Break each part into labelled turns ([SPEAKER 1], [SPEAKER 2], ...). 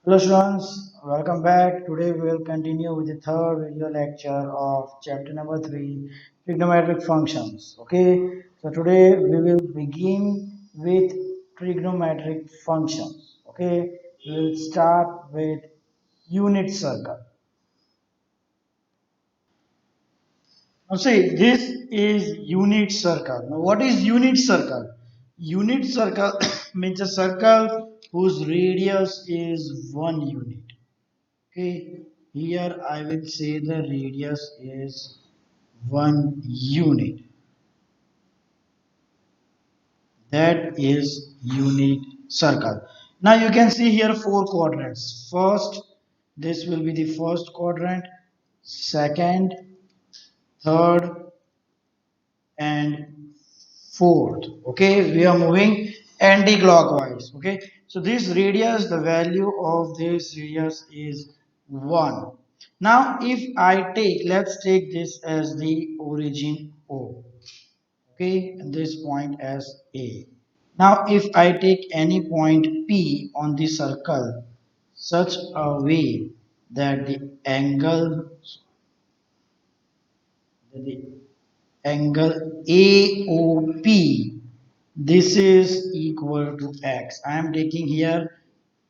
[SPEAKER 1] Hello students, welcome back. Today we will continue with the third video lecture of chapter number 3, trigonometric functions. Okay, so today we will begin with trigonometric functions. Okay, we will start with unit circle. Now see, this is unit circle. Now what is unit circle? Unit circle means a circle whose radius is 1 unit. Okay, here I will say the radius is 1 unit. That is unit circle. Now you can see here four quadrants. First, this will be the first quadrant, second, third, and fourth. Okay, we are moving anti-clockwise. Okay, so this radius, the value of this radius is 1. Now if I take, let's take this as the origin O. Okay, and this point as A. Now if I take any point P on the circle such a way that the angle AOP, this is equal to x. I am taking here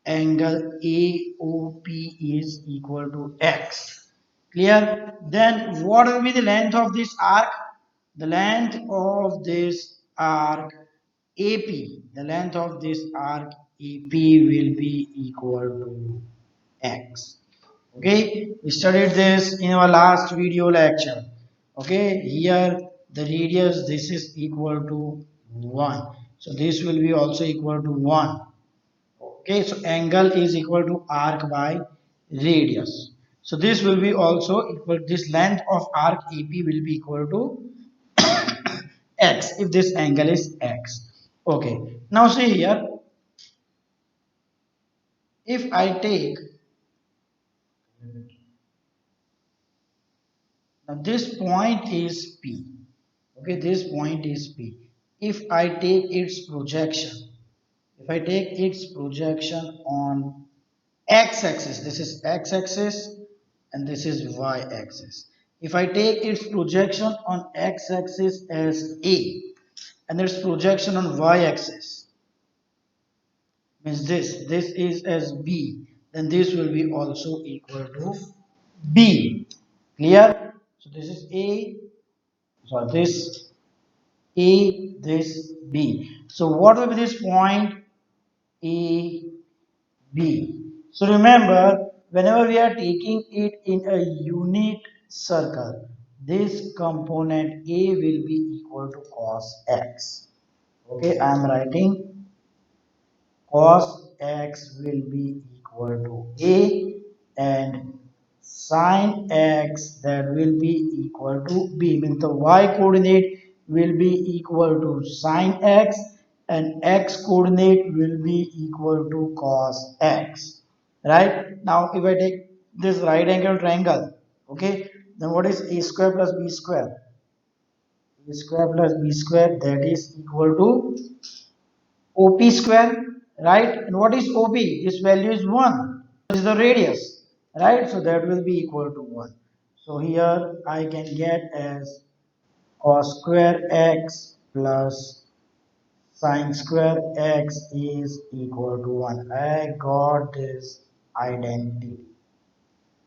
[SPEAKER 1] angle AOP is equal to x. Clear? Then what will be the length of this arc? The length of this arc AP, the length of this arc AP will be equal to x. Okay, we studied this in our last video lecture. Okay, here the radius, this is equal to 1, so this will be also equal to 1. Okay, so angle is equal to arc by radius, so this will be also equal, this length of arc ap will be equal to x if this angle is x. Okay, now see here, if I take, now this point is P. Okay, this point is P. If I take its projection, if I take its projection on x-axis, this is x-axis and this is y-axis. If I take its projection on x-axis as A and its projection on y-axis means this is as B, then this will be also equal to B. Clear? So this is A, so this A, this B. So what will be this point A, B? So remember, whenever we are taking it in a unit circle, this component A will be equal to cos x. Okay, I am writing cos x will be equal to A and sin x that will be equal to B, means the y coordinate will be equal to sin x and x coordinate will be equal to cos x. Right, now if I take this right angle triangle, okay, then what is a square plus b square? A square plus b square, that is equal to OP square, right? And what is OP? This value is 1. This is the radius, right? So that will be equal to 1. So here I can get as cos square x plus sin square x is equal to 1. I got this identity.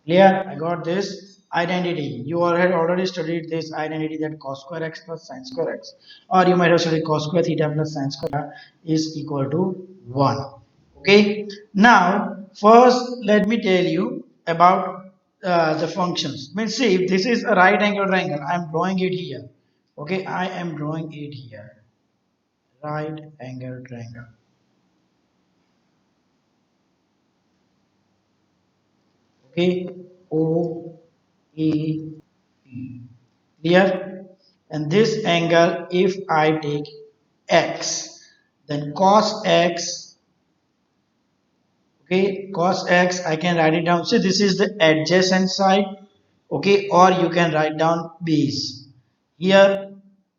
[SPEAKER 1] Clear? I got this identity. You already studied this identity, that cos square x plus sin square x. Or you might have studied cos square theta plus sin square is equal to 1. Okay. Now, first let me tell you about the functions. Means see, if this is a right angle triangle, I am drawing it here. Okay, I am drawing it here. Right angle triangle. Okay, O A P. Clear? And this angle, if I take x, then cos x, okay, cos x, I can write it down. So this is the adjacent side, okay, or you can write down base. Here,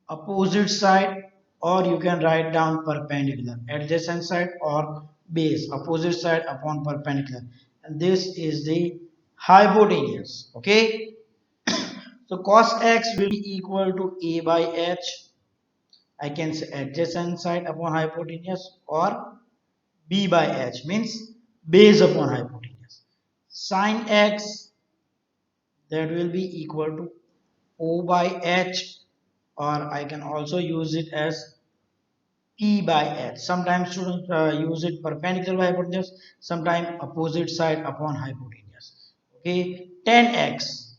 [SPEAKER 1] opposite side, or you can write down perpendicular, adjacent side or base, opposite side upon perpendicular, and this is the hypotenuse. Okay, so cos x will be equal to a by h. I can say adjacent side upon hypotenuse, or b by h means base upon hypotenuse. Sin x, that will be equal to o by h, or I can also use it as p by h. Sometimes students use it perpendicular by hypotenuse, sometimes opposite side upon hypotenuse. Okay, tan x.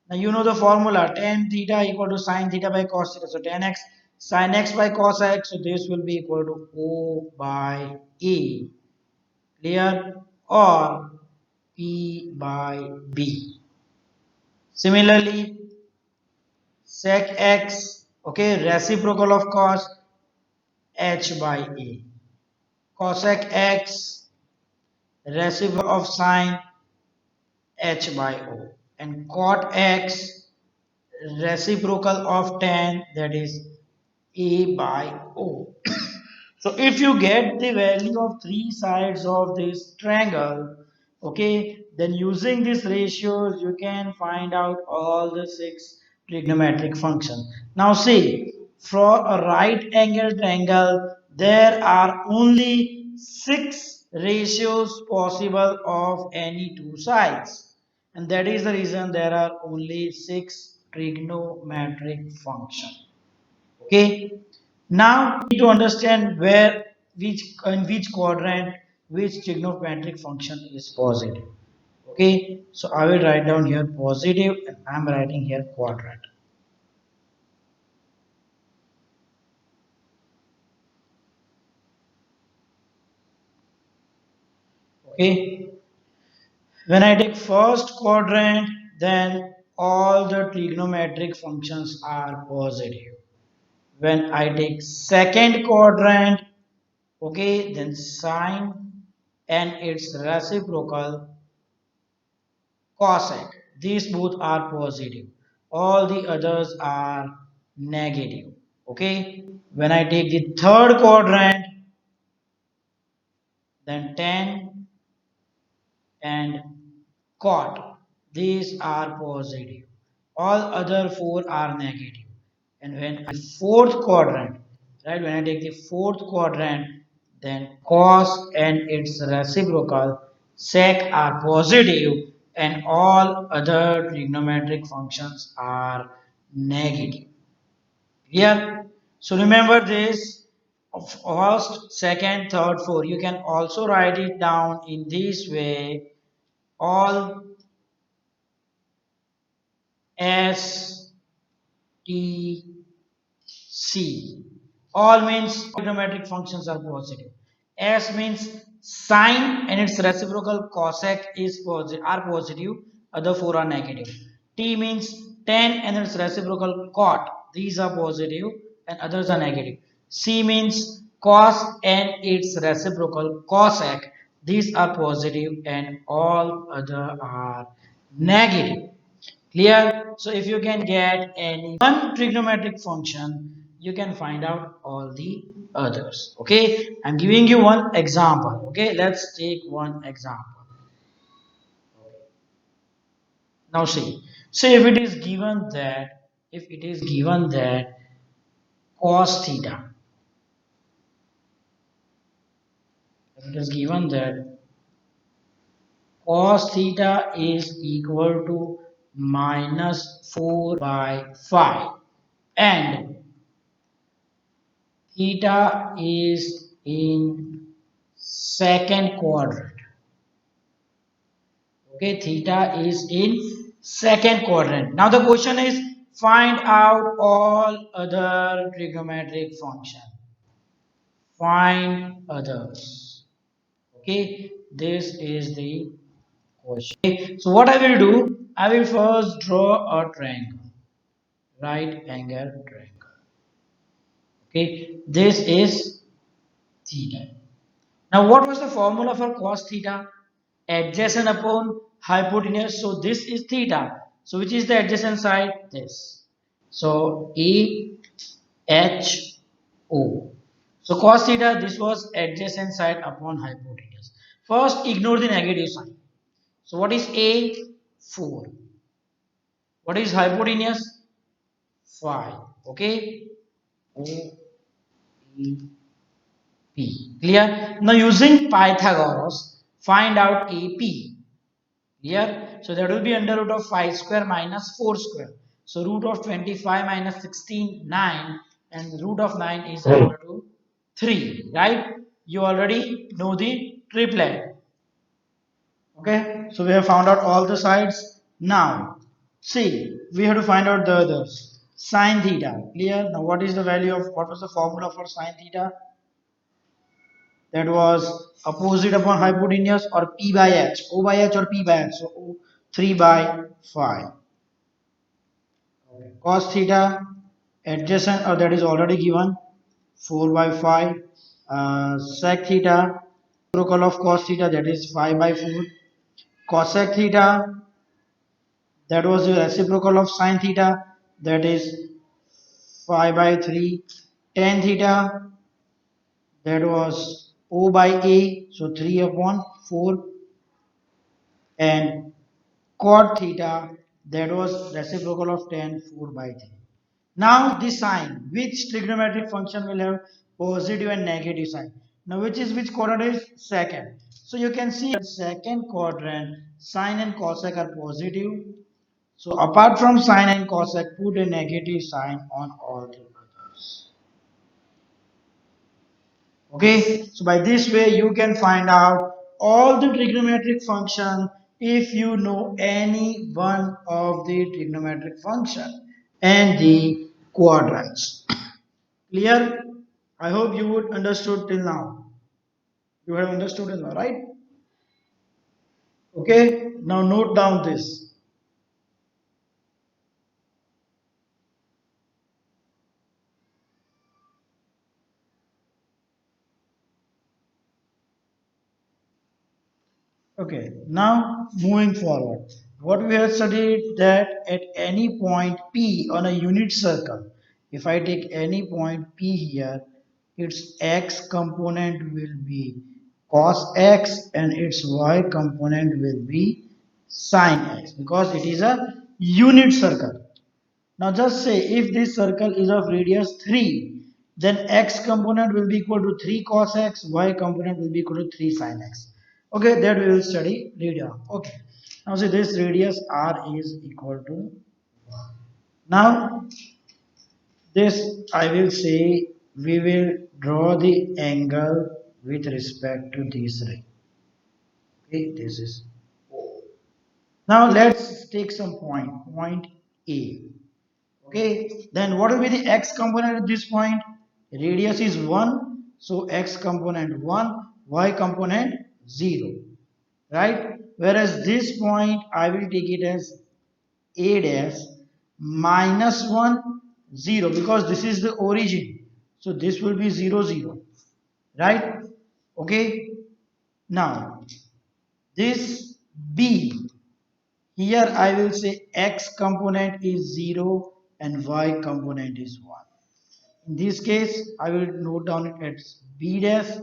[SPEAKER 1] Now you know the formula, tan theta equal to sin theta by cos theta. So tan x sin x by cos x. So this will be equal to O by A. Clear? Or P by B. Similarly, sec x, okay, reciprocal of cos, H by A. Cosec x, reciprocal of sine, H by O. And cot x, reciprocal of tan, that is A by O. So if you get the value of three sides of this triangle, okay, then using these ratios you can find out all the six trigonometric functions. Now see, for a right angle triangle, there are only six ratios possible of any two sides, and that is the reason there are only six trigonometric functions. Okay, now we need to understand where, which, in which quadrant which trigonometric function is positive. Okay, so I will write down here positive and I am writing here quadrant. Okay, when I take first quadrant, then all the trigonometric functions are positive. When I take second quadrant, okay, then sine and its reciprocal cosec, these both are positive, all the others are negative. Okay, when I take the third quadrant, then tan and cot, these are positive, all other four are negative. And when I fourth quadrant, right, when I take the fourth quadrant, then cos and its reciprocal sec are positive, and all other trigonometric functions are negative. Here, so remember this of first, second, third, fourth. You can also write it down in this way. All S T C. All means trigonometric functions are positive. S means sine and its reciprocal cosec is positive, are positive. Other four are negative. T means tan and its reciprocal cot. These are positive and others are negative. C means cos and its reciprocal cosec. These are positive and all other are negative. Clear? So if you can get any one trigonometric function, you can find out all the others. Okay, I'm giving you one example. Okay, let's take one example. Now see, say if it is given that, cos theta, if it is given that cos theta is equal to minus 4 by 5, and theta is in second quadrant. Okay, theta is in second quadrant. Now the question is, find out all other trigonometric function. Find others. Okay, this is the question. Okay, so what I will do, I will first draw a triangle, right angle triangle. Okay, this is theta. Now, what was the formula for cos theta? Adjacent upon hypotenuse. So, this is theta. So, which is the adjacent side? This. So, A H O. So cos theta, this was adjacent side upon hypotenuse. First ignore the negative sign. So what is a? 4. What is hypotenuse? 5. Okay. O E P. Clear? Now using Pythagoras, find out AP. Clear? So that will be under root of 5 square minus 4 square. So root of 25 minus 16, 9. And root of 9 is equal to 3. Right? You already know the triplet. Okay? So we have found out all the sides. Now, see, we have to find out the others. Sine theta. Clear? Now what is the value of, what was the formula for sine theta? That was opposite upon hypotenuse or p by h, o by h or p by h, so 3 by 5. Cos theta adjacent, or that is already given, 4 by 5. Sec theta reciprocal of cos theta, that is 5 by 4. Cosec theta, that was the reciprocal of sin theta, that is 5 by 3. Tan theta, that was o by a, so 3 upon 4. And cot theta, that was reciprocal of tan, 4 by 3. Now the sign, which trigonometric function will have positive and negative sign? Now which quadrant is second? So you can see second quadrant, sine and cosec are positive. So apart from sine and cosec, put a negative sign on all the others. Okay, so by this way you can find out all the trigonometric function if you know any one of the trigonometric function and the quadrants. Clear? I hope you would understood till now. You have understood till now, right? Okay, now note down this. Okay, now moving forward. What we have studied that at any point P on a unit circle, if I take any point P here, its x component will be cos x and its y component will be sin x because it is a unit circle. Now just say if this circle is of radius 3, then x component will be equal to 3 cos x, y component will be equal to 3 sin x. Okay, that we will study later. Okay. Now see this radius r is equal to, now this I will say we will draw the angle with respect to this ray. Okay, this is O. Now let's take some point A. Okay, then what will be the x component at this point? Radius is 1, so x component 1, y component 0, right? Whereas this point I will take it as a dash minus 1, 0 because this is the origin. So this will be 0, 0, right? Okay, now this b, here I will say x component is 0 and y component is 1. In this case, I will note down it as b dash.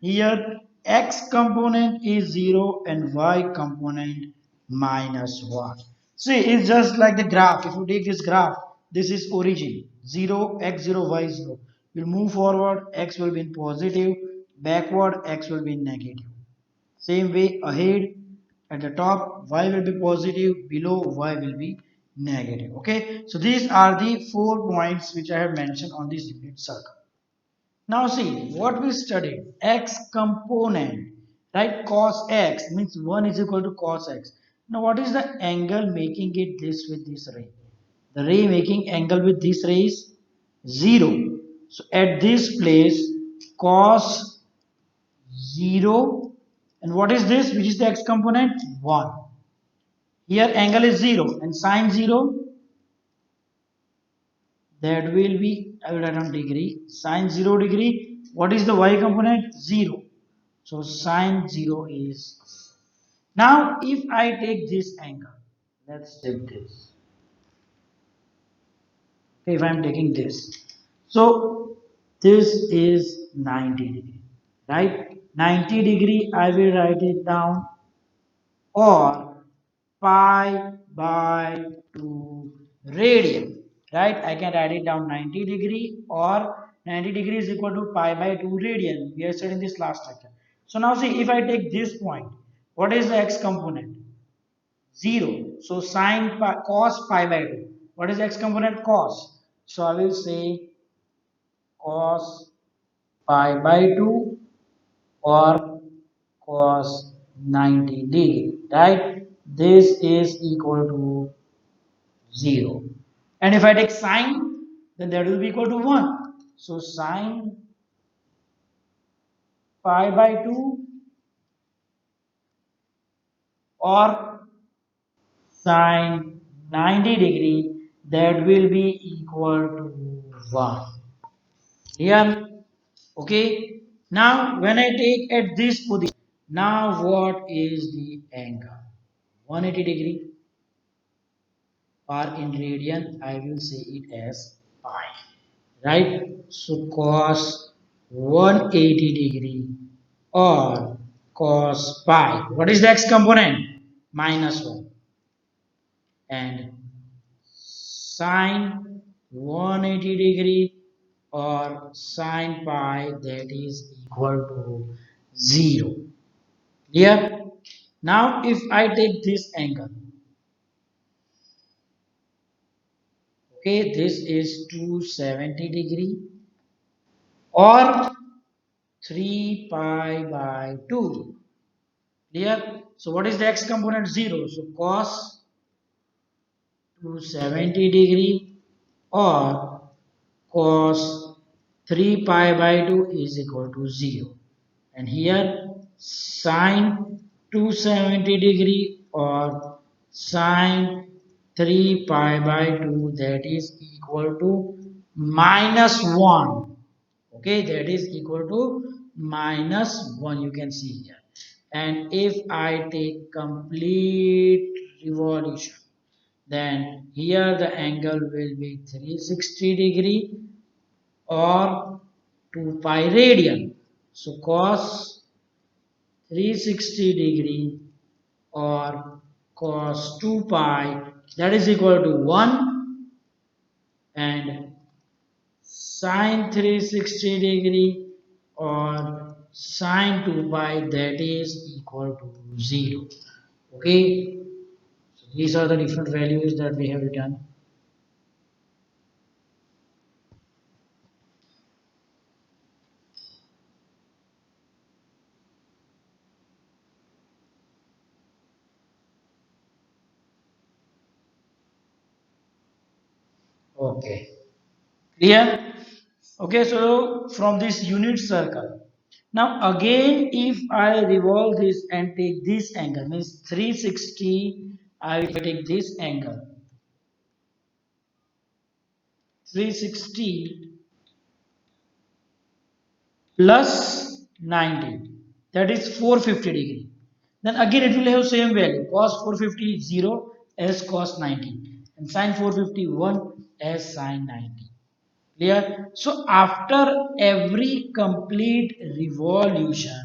[SPEAKER 1] Here, x component is 0 and y component minus 1. See, it's just like the graph. If you take this graph, this is origin 0, x 0, y 0. We'll move forward, x will be in positive, backward, x will be in negative. Same way ahead, at the top y will be positive, below y will be negative. Okay, so these are the 4 points which I have mentioned on this unit circle. Now see what we studied, x component, right? Cos x means 1 is equal to cos x. Now what is the angle making it this with this ray? The ray making angle with this ray is 0. So at this place cos 0, and what is this, which is the x component? 1. Here angle is 0 and sine 0, that will be, I will write on degree, sine 0 degree. What is the y component? 0. So sine 0 is, now if I take this angle, let's take this. Okay, if I am taking this, so This is 90 degree, right? 90 degree I will write it down, or pi by 2 radian, right? I can write it down 90 degree, or 90 degree is equal to pi by 2 radian. We have said in this last lecture. So now see, if I take this point, what is the x component? 0. So sine pi, cos pi by 2. What is x component? Cos. So I will say cos pi by 2, or cos 90 degree, right? This is equal to 0. And if I take sine, then that will be equal to 1. So sine pi by 2, or sine 90 degree, that will be equal to 1. Here, okay. Now when I take at this position, now what is the angle? 180 degree, or in radian I will say it as pi, right? So cos 180 degree, or cos pi, what is the x component? Minus 1. And sine 180 degree, or sine pi, that is equal to 0. Clear? Now if I take this angle, okay, this is 270 degree, or 3 pi by 2. Clear? So what is the x component? 0. So cos 270 degree, or cos 3 pi by 2 is equal to 0. And here sine 270 degree, or sine 3 pi by 2, that is equal to minus 1. Okay, that is equal to minus 1, you can see here. And if I take complete revolution, then here the angle will be 360 degree, or 2 pi radian. So cos 360 degree, or cos 2 pi, that is equal to 1. And sine 360 degree, or sine 2 pi, that is equal to 0. Okay, so these are the different values that we have written. Okay, clear? Okay, so from this unit circle, now again if I revolve this and take this angle, means 360, I will take this angle 360 plus 90, that is 450 degree. Then again it will have same value, cos 450 0 as cos 90, and sin 451 as sin 90. Clear? So after every complete revolution,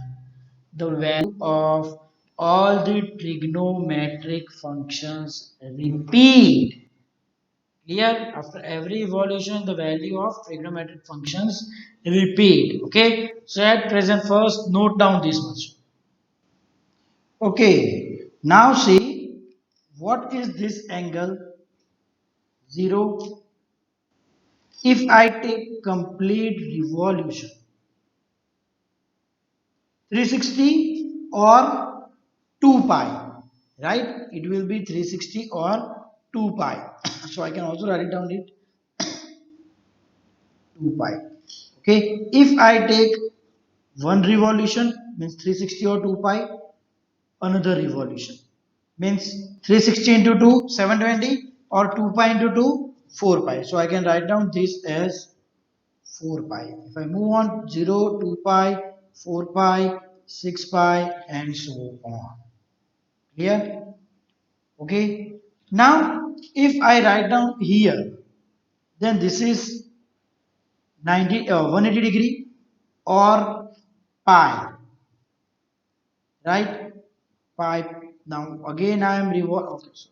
[SPEAKER 1] the value of all the trigonometric functions repeat. Clear? After every evolution, the value of trigonometric functions repeat. Okay. So at present, first note down this much. Okay. Now see, what is this angle? 0. If I take complete revolution, 360 or 2 pi, right? It will be 360 or 2 pi. So I can also write it down it 2 pi. Okay, if I take one revolution, means 360 or 2 pi, another revolution means 360 into 2 720, or 2 pi into 2 4 pi. So I can write down this as 4 pi. If I move on, 0, 2 pi, 4 pi, 6 pi, and so on. Clear? Okay, now if I write down here, then this is 90 180 degree or pi, right? Pi. Now again I am revert. Okay, so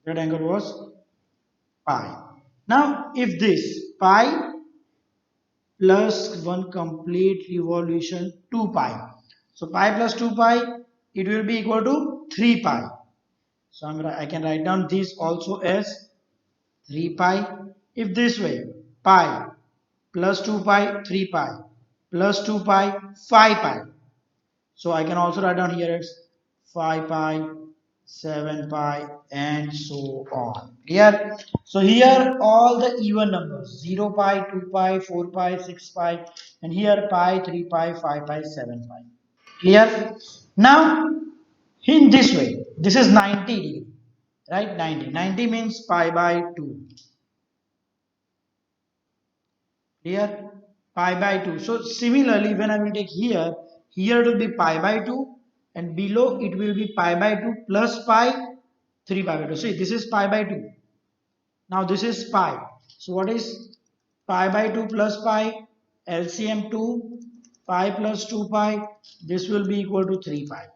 [SPEAKER 1] that angle was pi. Now if this pi plus 1 complete revolution 2 pi. So pi plus 2 pi, it will be equal to 3 pi. So I can write down this also as 3 pi. If this way, pi plus 2 pi, 3 pi plus 2 pi, 5 pi. So I can also write down here it's 5 pi, 7 pi and so on. Clear? So here all the even numbers 0 pi, 2 pi, 4 pi, 6 pi and here pi, 3 pi, 5 pi, 7 pi. Clear? Now in this way, this is 90 degree, right? 90. 90 means pi by 2. Clear? Pi by 2. So similarly, when I will take here, here it will be pi by 2 and below it will be pi by 2 plus pi 3 pi by 2. See, this is pi by 2. Now this is pi. So what is pi by 2 plus pi? LCM 2, pi plus 2 pi. This will be equal to 3 pi.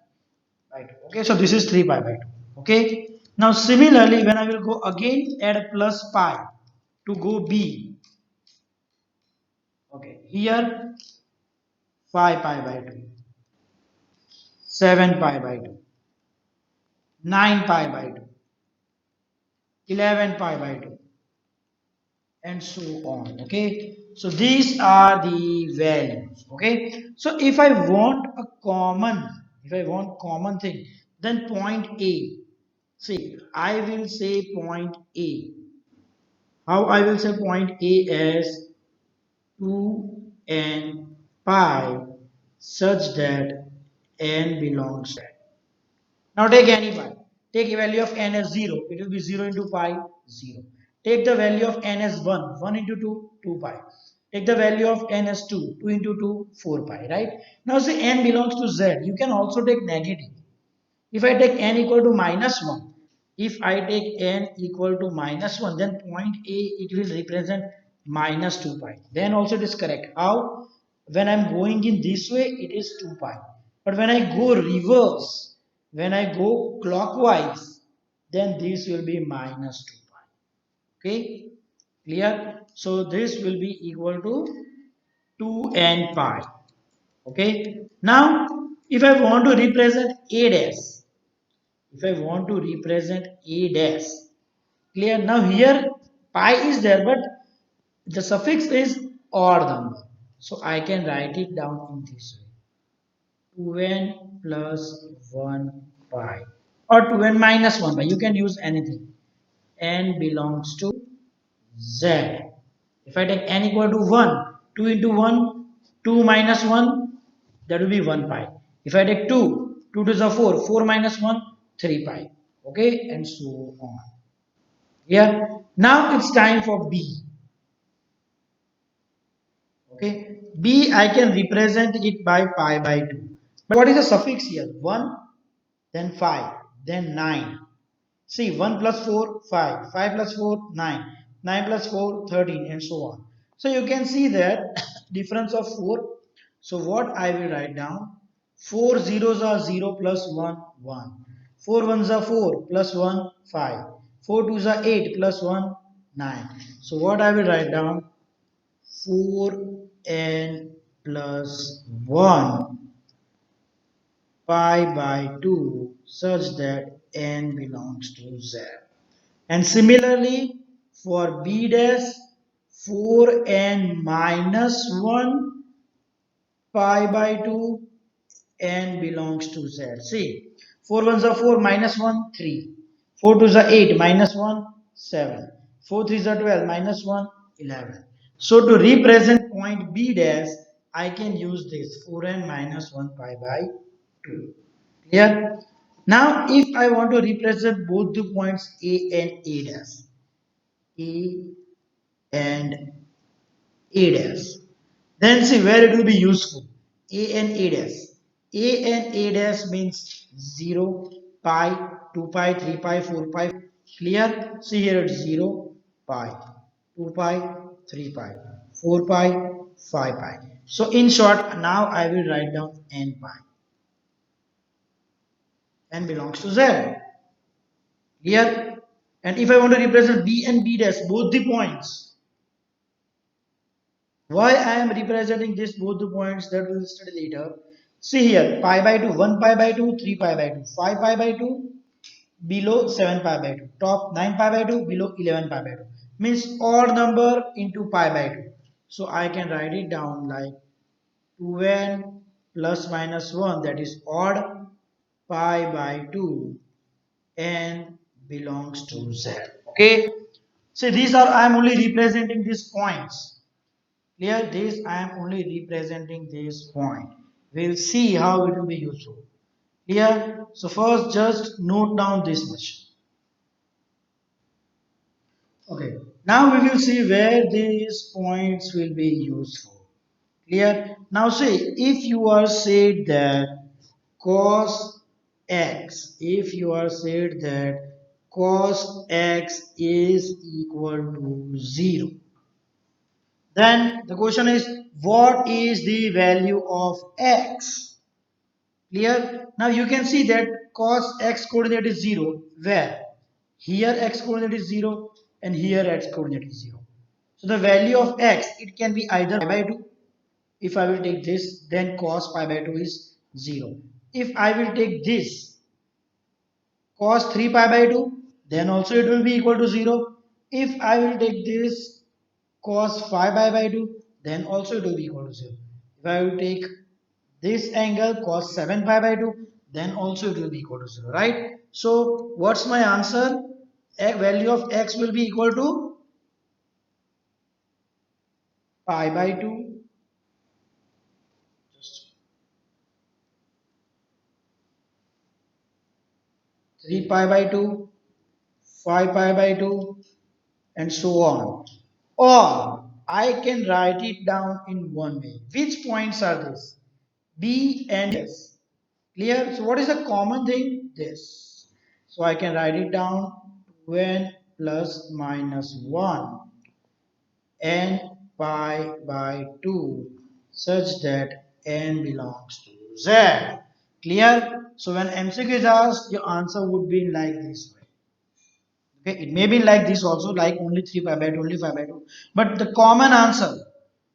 [SPEAKER 1] Right. Okay, so this is 3 pi by 2. Okay. Now similarly, when I will go again add plus pi to go B. Okay. Here 5 pi by 2, 7 pi by 2, 9 pi by 2, 11 pi by 2 and so on. Okay. So these are the values. Okay. So if I want common thing, then point A. See, I will say point A. How I will say point A as 2n pi such that n belongs to n. Now take any pi. Take a value of n as 0. It will be 0 into pi, 0. Take the value of n as 1. 1 into 2, 2 pi. Take the value of n as 2. 2 into 2, 4 pi, right? Now say n belongs to z. You can also take negative. If I take n equal to minus 1, if I take n equal to minus 1, then point A, it will represent minus 2 pi. Then also it is correct. How? When I am going in this way, it is 2 pi. But when I go reverse, when I go clockwise, then this will be minus 2 pi. Okay? Clear? So this will be equal to 2n pi. Okay? Now, if I want to represent A dash, if I want to represent A dash, clear? Now here pi is there, but the suffix is odd number. So I can write it down in this way. 2n plus 1 pi or 2n minus 1 pi. You can use anything. N belongs to Z. If I take n equal to 1, 2 into 1, 2 minus 1, that will be 1 pi. If I take 2, 2 to the 4, 4 minus 1, 3 pi. Okay, and so on. Yeah. Now it's time for B. Okay. B I can represent it by pi by 2. But what is the suffix here? 1, then 5, then 9. See 1 plus 4, 5, 5 plus 4, 9, 9 plus 4, 13 and so on. So you can see that difference of 4. So what I will write down? 4 zeros are 0 plus 1, 1. 4 ones are 4 plus 1, 5. 4 twos are 8 plus 1, 9. So what I will write down? 4n plus 1 pi by 2 such that n belongs to z. And similarly for b dash 4n minus 1 pi by 2 n belongs to z. See 4 ones are 4 minus 1 3. 4 twos are 8 minus 1 7. 4 threes are 12 minus 1 11. So to represent point b dash I can use this 4n minus 1 pi by 2. Clear? Now, if I want to represent both the points A and A dash, A and A dash, then see where it will be useful. A and A dash. A and A dash means 0, pi, 2 pi, 3 pi, 4 pi, Clear? See here it's 0, pi, 2 pi, 3 pi, 4 pi, 5 pi. So in short, now I will write down n pi. N belongs to Z. Clear? And if I want to represent B and B dash, both the points, why I am representing this both the points that we will study later. See here, pi by 2, 1 pi by 2, 3 pi by 2, 5 pi by 2, below 7 pi by 2, top 9 pi by 2, below 11 pi by 2. Means odd number into pi by 2. So I can write it down like 2n plus minus 1, that is odd, pi by 2, n belongs to Z. Okay. So these are, I am only representing these points. Clear? This I am only representing this point. We'll see how it will be useful. Clear? So first just note down this much. Okay. Now we will see where these points will be useful. Clear? Now see, if you are said that cos x, if you are said that cos x is equal to 0, then the question is, what is the value of x? Clear? Now you can see that cos x coordinate is 0. Where? Here x coordinate is 0 and here x coordinate is 0. So the value of x, it can be either pi by 2. If I will take this, then cos pi by 2 is 0. If I will take this, cos 3 pi by 2, then also it will be equal to 0. If I will take this cos 5 pi by 2, then also it will be equal to 0. If I will take this angle cos 7 pi by 2, then also it will be equal to 0, right? So what's my answer? A value of x will be equal to pi by 2, just 3 pi by 2, 5 pi by 2, and so on. Or I can write it down in one way. Which points are this? B and S. Clear? So what is the common thing? This. So I can write it down 2n plus minus 1 n pi by 2 such that n belongs to Z. Clear? So when MCQ is asked, your answer would be like this way. Okay, it may be like this also, like only 3 pi by 2, only 5 by 2. But the common answer,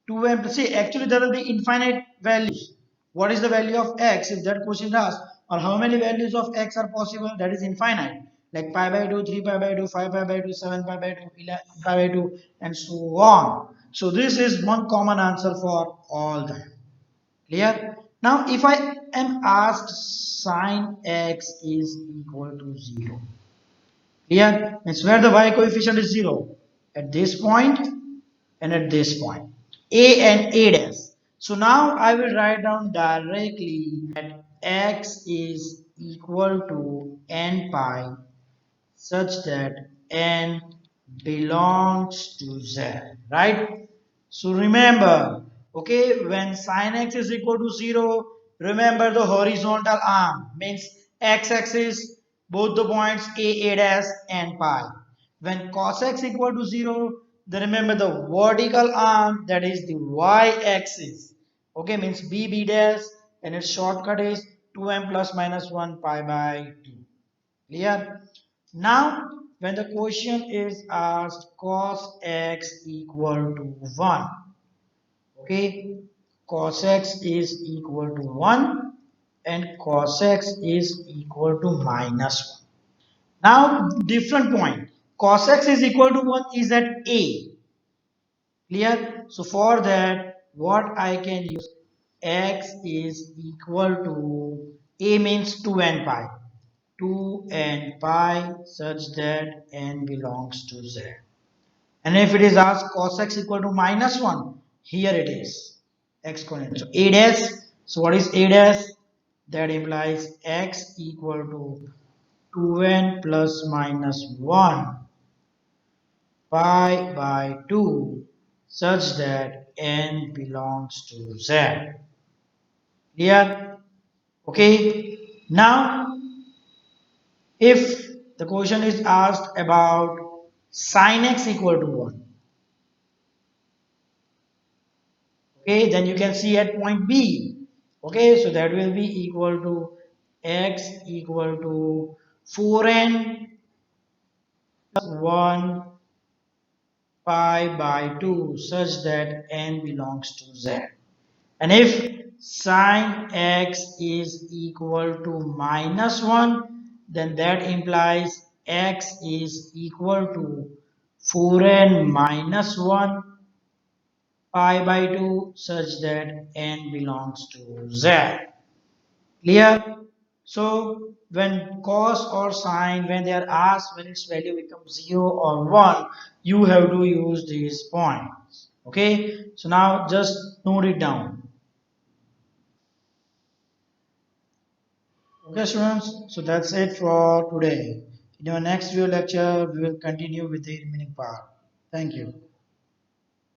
[SPEAKER 1] 2m, see, actually there will be infinite values. What is the value of x if that question is asked? Or how many values of x are possible? That is infinite. Like pi by 2, 3 pi by 2, 5 pi by 2, 7 pi by 2, 11 pi by 2, and so on. So this is one common answer for all them. Clear? Now if I am asked sine x is equal to 0. Clear? It's where the y coefficient is 0. At this point and at this point. A and A dash. So now I will write down directly that x is equal to n pi such that n belongs to Z, right? So remember, okay, when sine x is equal to 0, remember the horizontal arm means x-axis, both the points a dash and pi. When cos x equal to 0, then remember the vertical arm, that is the y-axis. Okay, means b dash, and its shortcut is 2m plus minus 1 pi by 2. Clear? Now, when the question is asked cos x equal to 1, okay, cos x is equal to 1 and cos x is equal to minus 1. Now, different point. Cos x is equal to 1 is at A. Clear? So, for that, what I can use, x is equal to A means 2n pi. 2n pi such that n belongs to Z. And if it is asked cos x equal to minus 1, here it is exponent. So a dash, so what is a dash? That implies x equal to 2n plus minus 1 pi by 2 such that n belongs to Z. Clear? Okay. Now, if the question is asked about sin x equal to 1. Okay, then you can see at point B. Okay, so that will be equal to x equal to 4n plus 1 pi by 2 such that n belongs to z. And if sine x is equal to minus 1, then that implies x is equal to 4n minus 1 pi by 2 such that n belongs to z. Clear? So when cos or sine, when they are asked when its value becomes 0 or 1, you have to use these points. Okay? So now just note it down. Okay, students, so that's it for today. In our next video lecture, we will continue with the remaining part. Thank you.